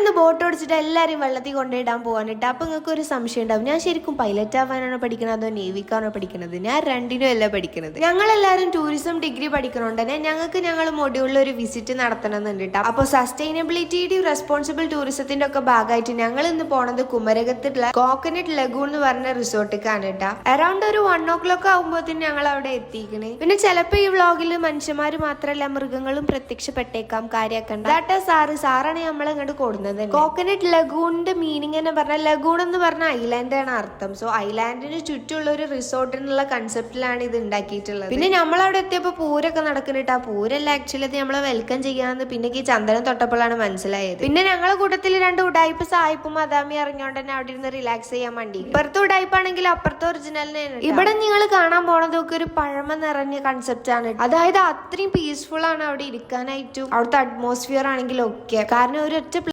നമ്മളിന്ന് ബോട്ട് ഓടിച്ചിട്ട് എല്ലാവരും വെള്ളത്തിൽ കൊണ്ടുപോയിടാൻ പോകാനിട്ട്. അപ്പൊ നിങ്ങൾക്ക് ഒരു സംശയം ഉണ്ടാവും, ഞാൻ ശരിക്കും പൈലറ്റ് ആവാനാണോ പഠിക്കുന്നത് അതോ നേവിക്കാണോ പഠിക്കുന്നത്? ഞാൻ രണ്ടിനും അല്ല പഠിക്കുന്നത്. ഞങ്ങളെല്ലാവരും ടൂറിസം ഡിഗ്രി പഠിക്കണോണ്ട് തന്നെ ഞങ്ങൾ മൊഡ്യൂളിൽ ഒരു വിസിറ്റ് നടത്തണമെന്നുണ്ട് കേട്ടോ. അപ്പോൾ സസ്റ്റൈനബിലിറ്റിയുടെയും റെസ്പോൺസിബിൾ ടൂറിസത്തിന്റെ ഒക്കെ ഭാഗമായിട്ട് ഞങ്ങൾ ഇന്ന് പോണത് കുമരകത്തുള്ള കോക്കനട്ട് ലഗൂൺ എന്ന് പറഞ്ഞ റിസോർട്ടിലേക്കാണ് കേട്ടോ. അറൌണ്ട് ഒരു 1 o'clock ആകുമ്പോഴത്തേന് ഞങ്ങൾ അവിടെ എത്തിക്കണേ. പിന്നെ ചിലപ്പോൾ ഈ വ്ളോഗിൽ മനുഷ്യന്മാർ മാത്രമല്ല മൃഗങ്ങളും പ്രത്യക്ഷപ്പെട്ടേക്കാം, കാര്യാക്കണ്ട. സാറാണ് നമ്മളെ ഇങ്ങോട്ട് കൊടുക്കുന്നത്. കോക്കനട്ട് ലഗൂണിന്റെ മീനിങ് എന്ന് പറഞ്ഞാൽ, ലഗൂൺ എന്ന് പറഞ്ഞ ഐലാൻഡ് ആണ് അർത്ഥം. സോ ഐലാൻഡിന് ചുറ്റുമുള്ള ഒരു റിസോർട്ട് എന്നുള്ള കൺസെപ്റ്റിലാണ് ഇത് ഉണ്ടാക്കിയിട്ടുള്ളത്. പിന്നെ നമ്മളവിടെ എത്തിയപ്പോൾ പൂരൊക്കെ നടക്കുന്നുണ്ട്. ആ പൂരല്ല ആക്ച്വലി അത് നമ്മളെ വെൽക്കം ചെയ്യാന്ന് പിന്നെ ഈ ചന്ദനം തൊട്ടപ്പോഴാണ് മനസ്സിലായത്. പിന്നെ ഞങ്ങളെ കൂട്ടത്തിൽ 2 ഉടായ്പ സായിപ്പും അദാമി ഇറങ്ങിയോണ്ട് തന്നെ അവിടെ ഇരുന്ന് റിലാക്സ് ചെയ്യാൻ വേണ്ടി. ഇപ്പുറത്തെ ഉടായ്പാണെങ്കിൽ അപ്പുറത്തെ ഒറിജിനലിന്. ഇവിടെ നിങ്ങൾ കാണാൻ പോണതൊക്കെ ഒരു പഴമ നിറഞ്ഞ കൺസെപ്റ്റ് ആണ്. അതായത് അത്രയും പീസ്ഫുൾ ആണ് അവിടെ ഇരിക്കാനായിട്ടും. അവിടുത്തെ അറ്റ്മോസ്ഫിയർ ആണെങ്കിലും ഒക്കെ. കാരണം ഒരൊറ്റ